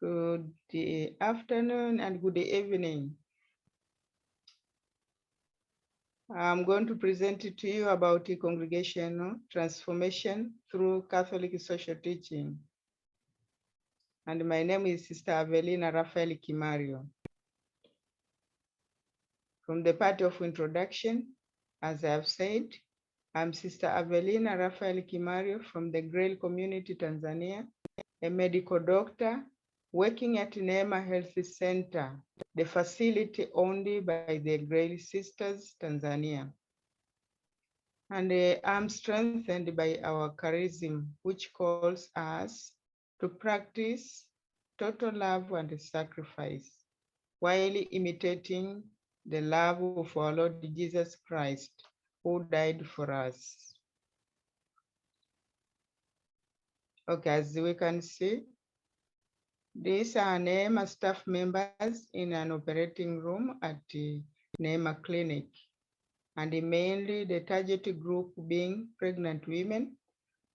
Good afternoon and good evening. I'm going to present to you about the congregational transformation through Catholic social teaching. And my name is Sister Avelina Kimaryo. From the part of introduction, as I have said, I'm Sister Avelina Kimaryo from the Grail community, Tanzania, a medical doctor working at Neema Health Center, the facility owned by the Grail Sisters, Tanzania. And I'm strengthened by our charism, which calls us to practice total love and sacrifice while imitating the love of our Lord Jesus Christ, who died for us. Okay, as we can see, these are Neema staff members in an operating room at the Neema Clinic, and mainly the target group being pregnant women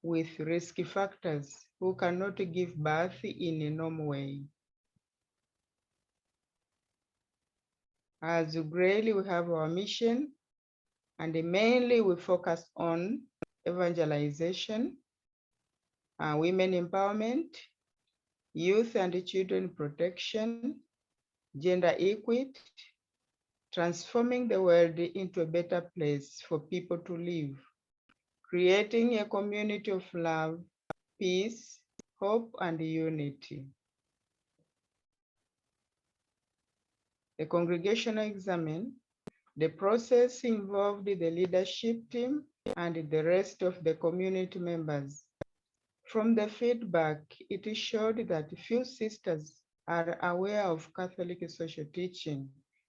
with risk factors who cannot give birth in a normal way. As Grail, we have our mission, and mainly we focus on evangelization, women empowerment, youth and children protection, gender equity, transforming the world into a better place for people to live, creating a community of love, peace, hope, and unity. The congregational examen, the process involved the leadership team and the rest of the community members. From the feedback, it showed that few sisters are aware of Catholic social teaching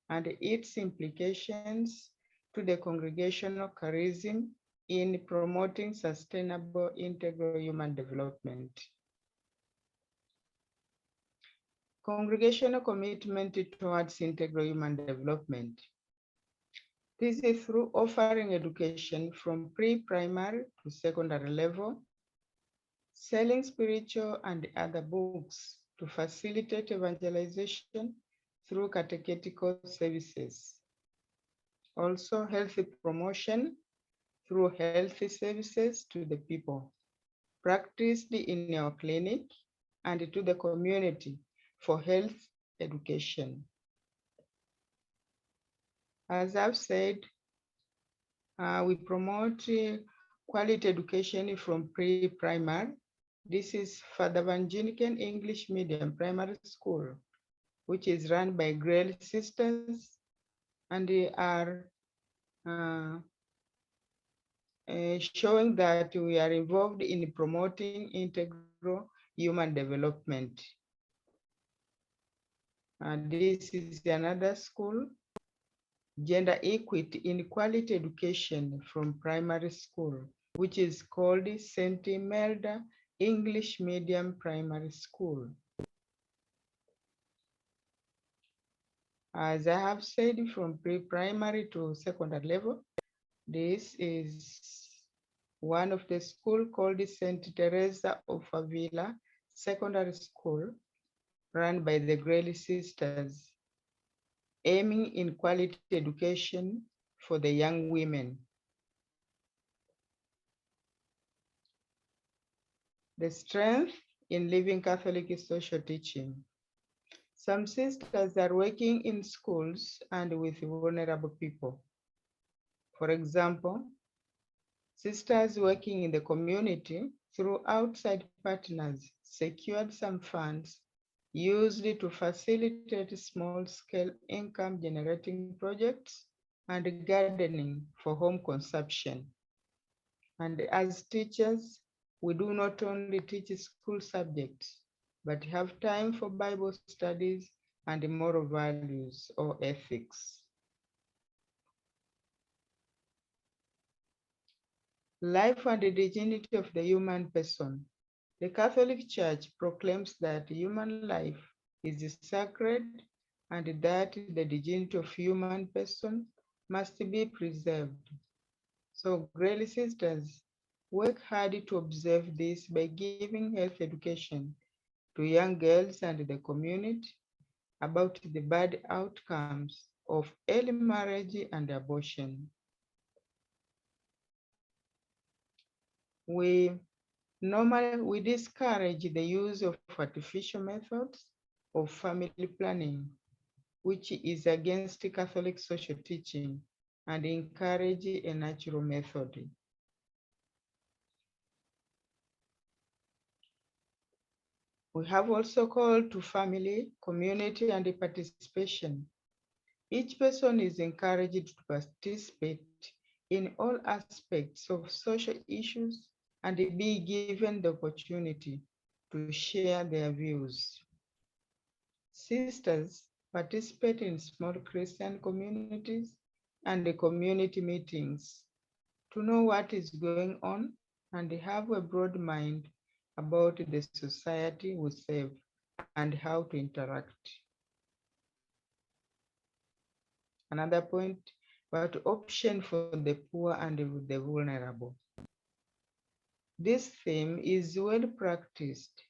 and its implications to the congregational charism in promoting sustainable integral human development. Congregational commitment towards integral human development. This is through offering education from pre-primary to secondary level, selling spiritual and other books to facilitate evangelization through catechetical services. Also, healthy promotion through healthy services to the people, practiced in our clinic and to the community for health education. As I've said, we promote quality education from pre-primary. This is Father Van Gineken English Medium Primary School, which is run by Grail Sisters, and they are showing that we are involved in promoting integral human development. This is another school, gender equity in quality education from primary school, which is called St. Imelda English Medium Primary School. As I have said, from pre-primary to secondary level, this is one of the school called St. Teresa of Avila Secondary School, run by the Grail Sisters, aiming in quality education for the young women. The strength in living Catholic social teaching. Some sisters are working in schools and with vulnerable people. For example, sisters working in the community through outside partners secured some funds used to facilitate small-scale income-generating projects and gardening for home consumption. And as teachers, we do not only teach school subjects, but have time for Bible studies and moral values or ethics. Life and the dignity of the human person. The Catholic Church proclaims that human life is sacred and that the dignity of human person must be preserved. So Grail Sisters work hard to observe this by giving health education to young girls and the community about the bad outcomes of early marriage and abortion. We discourage the use of artificial methods of family planning, which is against Catholic social teaching, and encourage a natural method. We have also called to family, community, and participation. Each person is encouraged to participate in all aspects of social issues and be given the opportunity to share their views. Sisters participate in small Christian communities and the community meetings to know what is going on and have a broad mind about the society we serve and how to interact. Another point, but option for the poor and the vulnerable. This theme is well practiced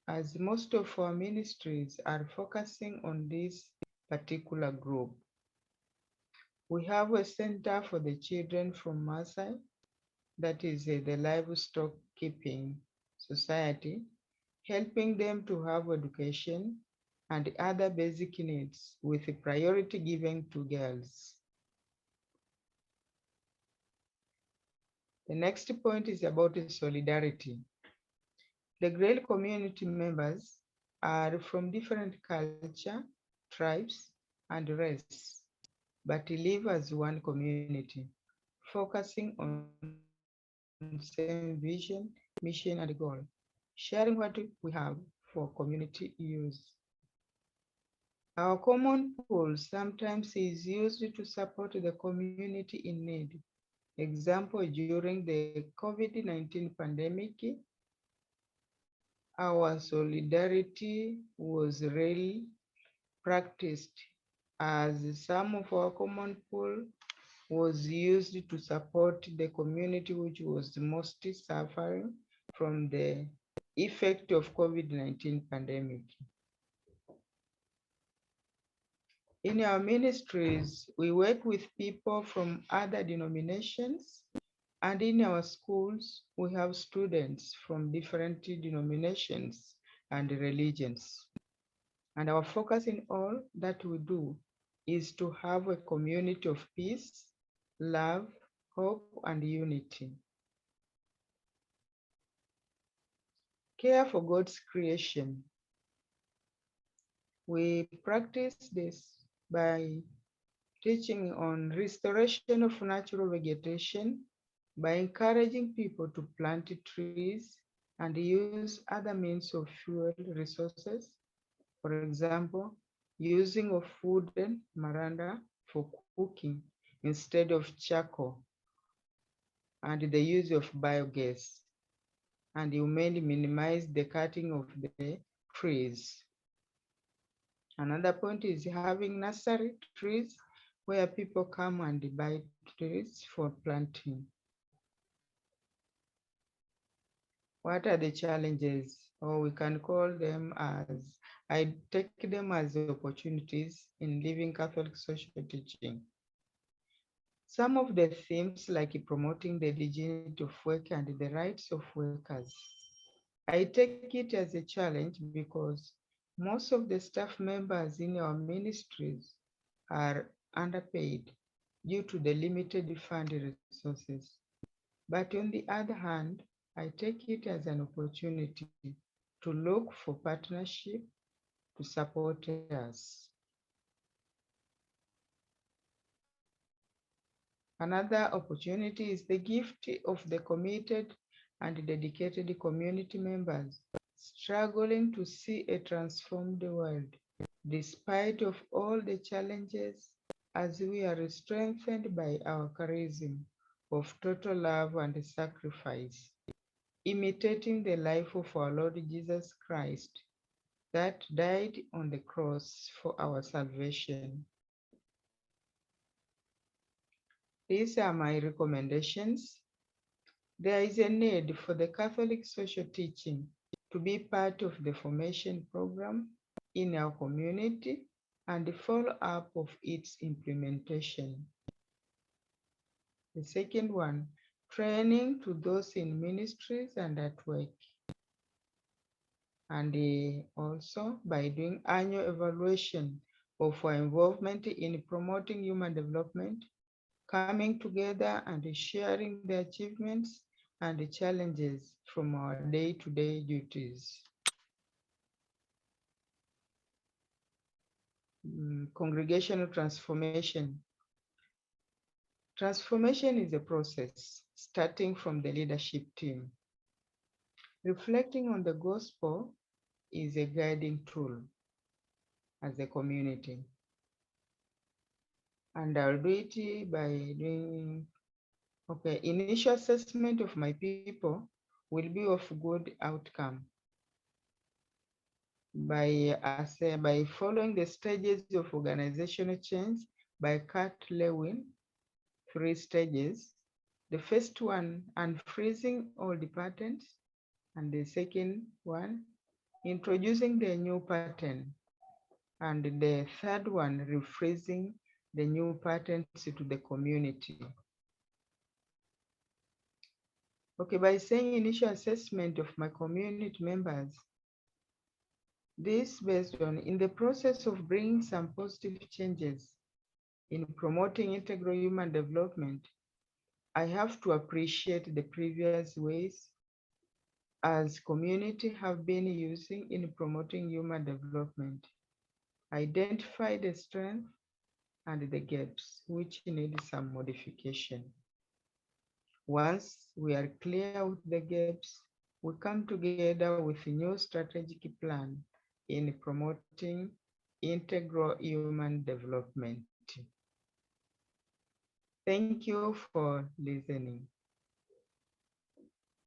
as most of our ministries are focusing on this particular group. We have a center for the children from Maasai, that is the livestock keeping society, helping them to have education and other basic needs with a priority given to girls. The next point is about solidarity. The Grail community members are from different culture, tribes, and race, but live as one community, focusing on same vision, mission, and goal, sharing what we have for community use. Our common pool sometimes is used to support the community in need. Example, during the COVID-19 pandemic, our solidarity was really practiced as some of our common pool was used to support the community which was most suffering from the effect of COVID-19 pandemic. In our ministries, we work with people from other denominations, and in our schools, we have students from different denominations and religions. And our focus in all that we do is to have a community of peace, love, hope, and unity. Care for God's creation. We practice this by teaching on restoration of natural vegetation, by encouraging people to plant trees and use other means of fuel resources. For example, using of wooden maranda for cooking instead of charcoal, and the use of biogas. And you mainly minimize the cutting of the trees. Another point is having nursery trees where people come and buy trees for planting. What are the challenges? Or we can call them as, I take them as opportunities in living Catholic social teaching. Some of the themes like promoting the dignity of work and the rights of workers. I take it as a challenge because most of the staff members in our ministries are underpaid due to the limited fund resources. But on the other hand, I take it as an opportunity to look for partnership to support us. Another opportunity is the gift of the committed and dedicated community members struggling to see a transformed world, despite of all the challenges, as we are strengthened by our charism of total love and sacrifice, imitating the life of our Lord Jesus Christ that died on the cross for our salvation. These are my recommendations. There is a need for the Catholic social teaching to be part of the formation program in our community and the follow-up of its implementation. The second one, training to those in ministries and at work. And also by doing annual evaluation of our involvement in promoting human development, coming together and sharing the achievements and the challenges from our day-to-day duties. Congregational transformation. Transformation is a process starting from the leadership team. Reflecting on the gospel is a guiding tool as a community. And I'll do it by doing, initial assessment of my people will be of good outcome. By following the stages of organizational change by Kurt Lewin, 3 stages. The first one, unfreezing all the patterns. And the second one, introducing the new pattern. And the third one, rephrasing the new patterns to the community. Okay, by saying initial assessment of my community members, this based on in the process of bringing some positive changes in promoting integral human development, I have to appreciate the previous ways as community have been using in promoting human development, identify the strength and the gaps which need some modification. Once we are clear with the gaps, we come together with a new strategic plan in promoting integral human development. Thank you for listening.